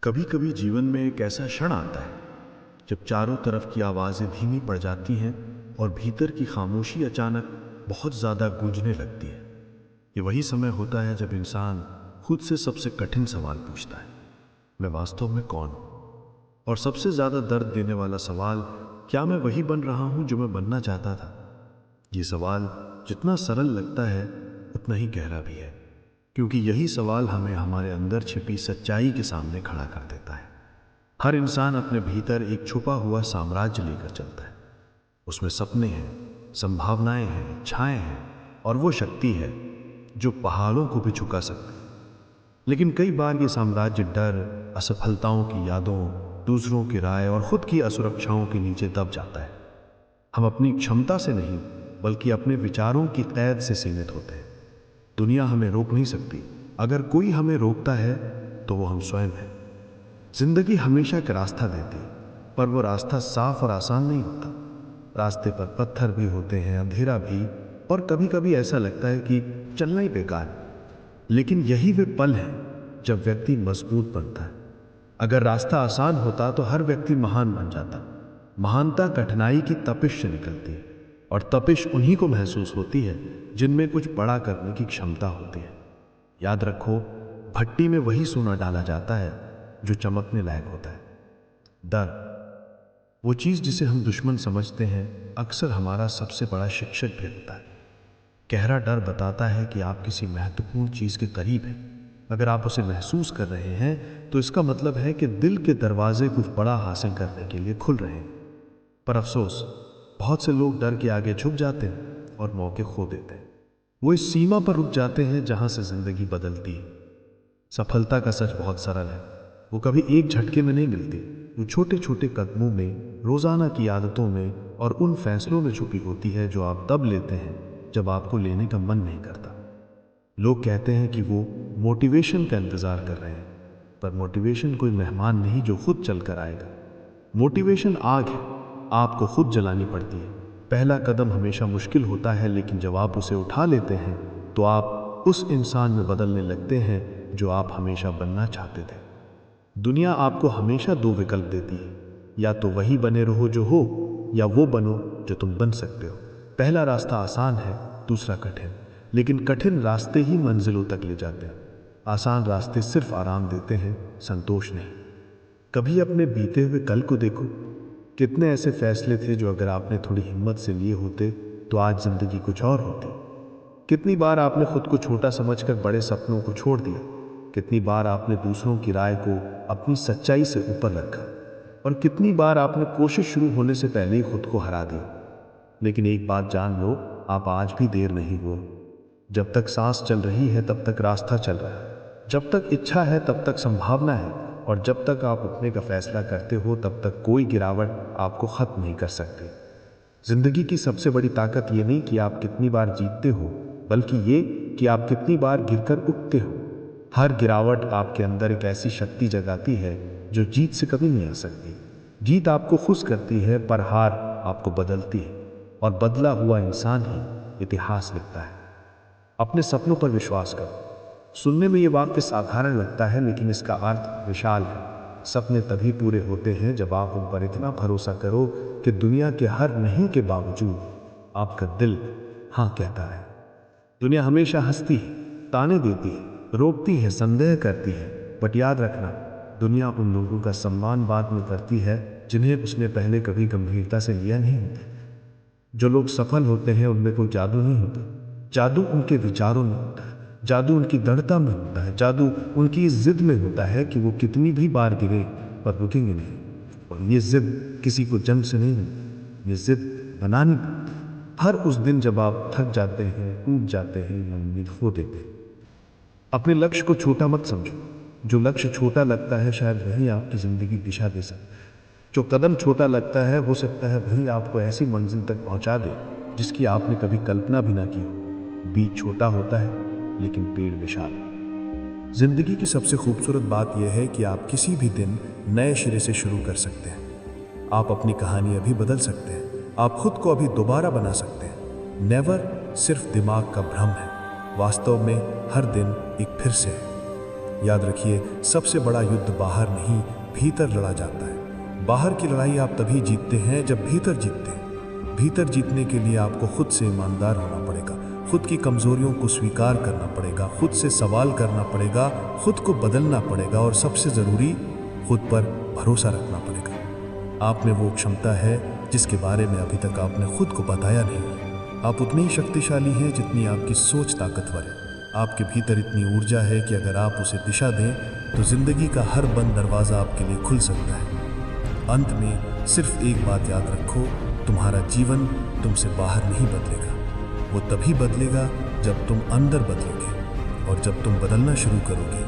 कभी कभी जीवन में एक ऐसा क्षण आता है जब चारों तरफ की आवाज़ें धीमी पड़ जाती हैं और भीतर की खामोशी अचानक बहुत ज़्यादा गूंजने लगती है। ये वही समय होता है जब इंसान खुद से सबसे कठिन सवाल पूछता है, मैं वास्तव में कौन हूँ? और सबसे ज़्यादा दर्द देने वाला सवाल, क्या मैं वही बन रहा हूँ जो मैं बनना चाहता था? ये सवाल जितना सरल लगता है उतना ही गहरा भी है, क्योंकि यही सवाल हमें हमारे अंदर छिपी सच्चाई के सामने खड़ा कर देता है। हर इंसान अपने भीतर एक छुपा हुआ साम्राज्य लेकर चलता है। उसमें सपने हैं, संभावनाएं हैं, इच्छाएं हैं और वो शक्ति है जो पहाड़ों को भी झुका सकती है। लेकिन कई बार ये साम्राज्य डर, असफलताओं की यादों, दूसरों की राय और खुद की असुरक्षाओं के नीचे दब जाता है। हम अपनी क्षमता से नहीं बल्कि अपने विचारों की कैद से सीमित होते हैं। दुनिया हमें रोक नहीं सकती। अगर कोई हमें रोकता है तो वो हम स्वयं हैं। जिंदगी हमेशा एक रास्ता देती है, पर वो रास्ता साफ और आसान नहीं होता। रास्ते पर पत्थर भी होते हैं, अंधेरा भी, और कभी कभी ऐसा लगता है कि चलना ही बेकार है। लेकिन यही वे पल हैं जब व्यक्ति मजबूत बनता है। अगर रास्ता आसान होता तो हर व्यक्ति महान बन जाता। महानता कठिनाई की तपिश से निकलती है, और तपिश उन्हीं को महसूस होती है जिनमें कुछ बड़ा करने की क्षमता होती है। याद रखो, भट्टी में वही सोना डाला जाता है जो चमकने लायक होता है। डर, वो चीज़ जिसे हम दुश्मन समझते हैं, अक्सर हमारा सबसे बड़ा शिक्षक भी होता है। गहरा डर बताता है कि आप किसी महत्वपूर्ण चीज़ के करीब हैं। अगर आप उसे महसूस कर रहे हैं तो इसका मतलब है कि दिल के दरवाजे कुछ बड़ा हासिल करने के लिए खुल रहे हैं। पर अफसोस, बहुत से लोग डर के आगे झुक जाते हैं और मौके खो देते हैं। वो इस सीमा पर रुक जाते हैं जहां से जिंदगी बदलती है। सफलता का सच बहुत सरल है। वो कभी एक झटके में नहीं मिलती। वो छोटे छोटे कदमों में, रोजाना की आदतों में और उन फैसलों में छुपी होती है जो आप तब लेते हैं जब आपको लेने का मन नहीं करता। लोग कहते हैं कि वो मोटिवेशन का इंतजार कर रहे हैं, पर मोटिवेशन कोई मेहमान नहीं जो खुद चल कर आएगा। मोटिवेशन आग है, आपको खुद जलानी पड़ती है। पहला कदम हमेशा मुश्किल होता है, लेकिन जब आप उसे उठा लेते हैं तो आप उस इंसान में बदलने लगते हैं जो आप हमेशा बनना चाहते थे। दुनिया आपको हमेशा दो विकल्प देती है, या तो वही बने रहो जो हो, या वो बनो जो तुम बन सकते हो। पहला रास्ता आसान है, दूसरा कठिन, लेकिन कठिन रास्ते ही मंजिलों तक ले जाते हैं। आसान रास्ते सिर्फ आराम देते हैं, संतोष नहीं। कभी अपने बीते हुए कल को देखो। कितने ऐसे फैसले थे जो अगर आपने थोड़ी हिम्मत से लिए होते तो आज जिंदगी कुछ और होती। कितनी बार आपने खुद को छोटा समझकर बड़े सपनों को छोड़ दिया। कितनी बार आपने दूसरों की राय को अपनी सच्चाई से ऊपर रखा, और कितनी बार आपने कोशिश शुरू होने से पहले ही खुद को हरा दिया। लेकिन एक बात जान लो, आप आज भी देर नहीं हुए। जब तक सांस चल रही है तब तक रास्ता चल रहा है। जब तक इच्छा है तब तक संभावना है, और जब तक आप उठने का फैसला करते हो तब तक कोई गिरावट आपको खत्म नहीं कर सकती। जिंदगी की सबसे बड़ी ताकत ये नहीं कि आप कितनी बार जीतते हो, बल्कि ये कि आप कितनी बार गिरकर उठते हो। हर गिरावट आपके अंदर एक ऐसी शक्ति जगाती है जो जीत से कभी नहीं आ सकती। जीत आपको खुश करती है, पर हार आपको बदलती है, और बदला हुआ इंसान ही इतिहास लिखता है। अपने सपनों पर विश्वास करो। सुनने में ये वाक्य साधारण लगता है, लेकिन इसका अर्थ विशाल है। सपने तभी पूरे होते हैं जब आप उन पर इतना भरोसा करो कि दुनिया के हर नहीं के बावजूद आपका दिल हाँ कहता है। दुनिया हमेशा हंसती है, ताने देती है, रोकती है, संदेह करती है, बट याद रखना, दुनिया उन लोगों का सम्मान बाद में करती है जिन्हें उसने पहले कभी गंभीरता से लिया नहीं होता। जो लोग सफल होते हैं उनमें कोई जादू नहीं होता। जादू उनके विचारों में होता है, जादू उनकी दृढ़ता में होता है, जादू उनकी इस जिद में होता है कि वो कितनी भी बार गिरे पर रुकेंगे नहीं। और ये जिद किसी को जन्म से नहीं मिलती, ये जिद बनानी पड़ती है। हर उस दिन जब आप थक जाते हैं, टूट जाते हैं, या उम्मीद खो देते हैं। अपने लक्ष्य को छोटा मत समझो। जो लक्ष्य छोटा लगता है शायद वही आपकी जिंदगी दिशा दे सकता है। जो कदम छोटा लगता है हो सकता है वही आपको ऐसी मंजिल तक पहुंचा दे जिसकी आपने कभी कल्पना भी ना की हो। बीज छोटा होता है, लेकिन पेड़ विशाल। जिंदगी की सबसे खूबसूरत बात यह है कि आप किसी भी दिन नए सिरे से शुरू कर सकते हैं। आप अपनी कहानी अभी बदल सकते हैं, आप खुद को अभी दोबारा बना सकते हैं। नेवर सिर्फ दिमाग का भ्रम है, वास्तव में हर दिन एक फिर से है। याद रखिए, सबसे बड़ा युद्ध बाहर नहीं, भीतर लड़ा जाता है। बाहर की लड़ाई आप तभी जीतते हैं जब भीतर जीतते हैं। भीतर जीतने के लिए आपको खुद से ईमानदार होना पड़ेगा, खुद की कमजोरियों को स्वीकार करना पड़ेगा, खुद से सवाल करना पड़ेगा, खुद को बदलना पड़ेगा और सबसे ज़रूरी, खुद पर भरोसा रखना पड़ेगा। आप में वो क्षमता है जिसके बारे में अभी तक आपने खुद को बताया नहीं। आप उतने ही शक्तिशाली हैं जितनी आपकी सोच ताकतवर है। आपके भीतर इतनी ऊर्जा है कि अगर आप उसे दिशा दें तो जिंदगी का हर बंद दरवाज़ा आपके लिए खुल सकता है। अंत में सिर्फ एक बात याद रखो, तुम्हारा जीवन तुमसे बाहर नहीं बदलेगा, वो तभी बदलेगा जब तुम अंदर बदलोगे। और जब तुम बदलना शुरू करोगे